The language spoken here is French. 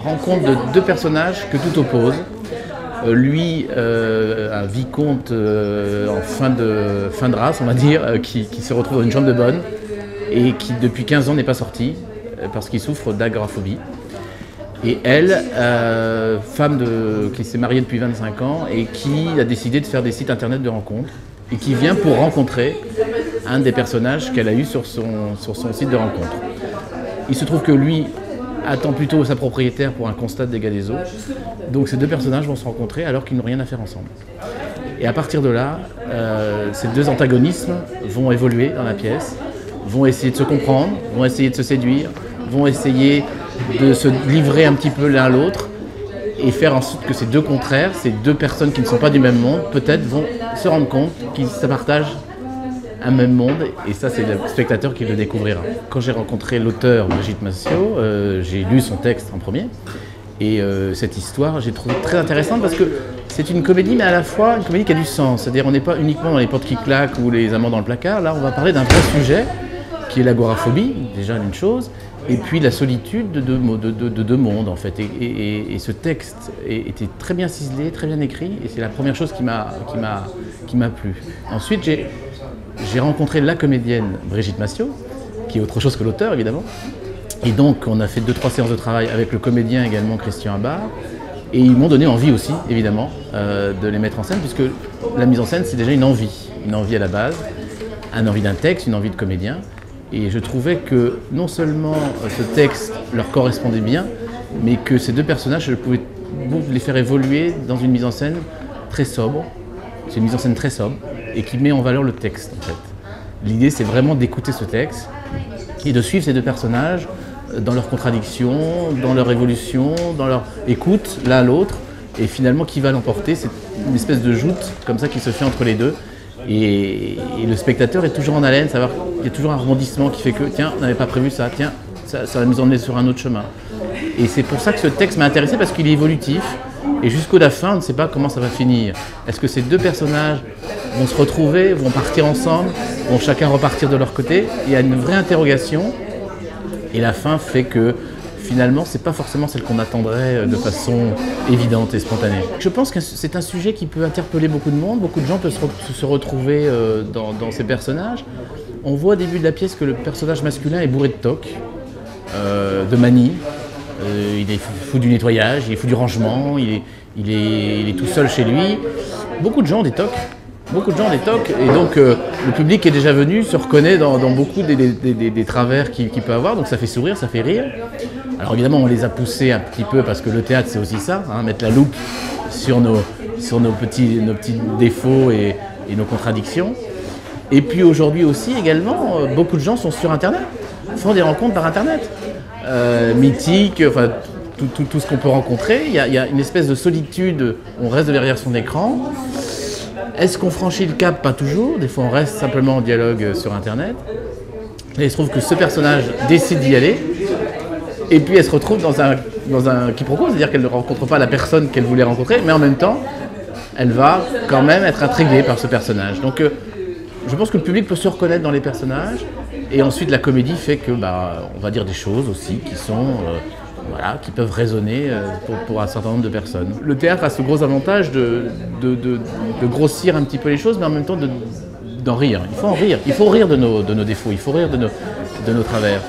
rencontre de deux personnages que tout oppose. Lui, un vicomte en fin de race, on va dire, qui se retrouve dans une chambre de bonne et qui depuis 15 ans n'est pas sorti parce qu'il souffre d'agoraphobie. Et elle, femme qui s'est mariée depuis 25 ans et qui a décidé de faire des sites internet de rencontres et qui vient pour rencontrer un des personnages qu'elle a eu sur son site de rencontre. Il se trouve que lui attend plutôt sa propriétaire pour un constat de dégâts des eaux. Donc ces deux personnages vont se rencontrer alors qu'ils n'ont rien à faire ensemble. Et à partir de là, ces deux antagonismes vont évoluer dans la pièce, vont essayer de se comprendre, vont essayer de se séduire, vont essayer de se livrer un petit peu l'un à l'autre et faire ensuite que ces deux contraires, ces deux personnes qui ne sont pas du même monde, peut-être vont se rendre compte qu'ils se partagent un même monde, et ça c'est le spectateur qui le découvrira. Quand j'ai rencontré l'auteur Brigitte Mascio, j'ai lu son texte en premier, et cette histoire j'ai trouvé très intéressante parce que c'est une comédie, mais à la fois une comédie qui a du sens, c'est-à-dire on n'est pas uniquement dans les portes qui claquent ou les amants dans le placard, là on va parler d'un vrai sujet qui est l'agoraphobie, déjà une chose, et puis la solitude de deux mondes en fait. Et ce texte était très bien ciselé, très bien écrit, et c'est la première chose qui m'a plu. Ensuite j'ai rencontré la comédienne Brigitte Mascio, qui est autre chose que l'auteur évidemment. Et donc on a fait 2-3 séances de travail avec le comédien également Christian Abar. Et ils m'ont donné envie aussi, évidemment, de les mettre en scène, puisque la mise en scène c'est déjà une envie à la base, une envie d'un texte, une envie de comédien. Et je trouvais que non seulement ce texte leur correspondait bien, mais que ces deux personnages, je pouvais les faire évoluer dans une mise en scène très sobre. C'est une mise en scène très sobre et qui met en valeur le texte en fait. L'idée c'est vraiment d'écouter ce texte et de suivre ces deux personnages dans leurs contradictions, dans leur évolution, dans leur écoute l'un à l'autre, et finalement qui va l'emporter. C'est une espèce de joute comme ça qui se fait entre les deux. Et le spectateur est toujours en haleine, savoir qu'il y a toujours un rebondissement qui fait que tiens, on n'avait pas prévu ça, tiens, ça va nous emmener sur un autre chemin. Et c'est pour ça que ce texte m'a intéressé, parce qu'il est évolutif, et jusqu'au la fin, on ne sait pas comment ça va finir. Est-ce que ces deux personnages vont se retrouver, vont partir ensemble, vont chacun repartir de leur côté? Il y a une vraie interrogation, et la fin fait que finalement, c'est pas forcément celle qu'on attendrait de façon évidente et spontanée. Je pense que c'est un sujet qui peut interpeller beaucoup de monde. Beaucoup de gens peuvent se retrouver dans ces personnages. On voit au début de la pièce que le personnage masculin est bourré de toc, de manie. Il est fou du nettoyage, il est fou du rangement, il est tout seul chez lui. Beaucoup de gens ont des tocs. Et donc le public est déjà venu, se reconnaît dans beaucoup des travers qu'il peut avoir, donc ça fait sourire, ça fait rire. Alors évidemment on les a poussés un petit peu parce que le théâtre c'est aussi ça, hein, mettre la loupe sur nos petits défauts et nos contradictions. Et puis aujourd'hui aussi également, beaucoup de gens sont sur internet, font des rencontres par internet, mythiques, enfin tout ce qu'on peut rencontrer. Il y a une espèce de solitude, on reste derrière son écran. Est-ce qu'on franchit le cap? Pas toujours. Des fois, on reste simplement en dialogue sur Internet. Et il se trouve que ce personnage décide d'y aller. Et puis, elle se retrouve dans un quiproquo, c'est-à-dire qu'elle ne rencontre pas la personne qu'elle voulait rencontrer, mais en même temps, elle va quand même être intriguée par ce personnage. Donc, je pense que le public peut se reconnaître dans les personnages. Et ensuite, la comédie fait que, on va dire des choses aussi qui sont... qui peuvent résonner pour un certain nombre de personnes. Le théâtre a ce gros avantage de grossir un petit peu les choses, mais en même temps d'en rire. Il faut en rire. Il faut rire de nos défauts, il faut rire de nos travers.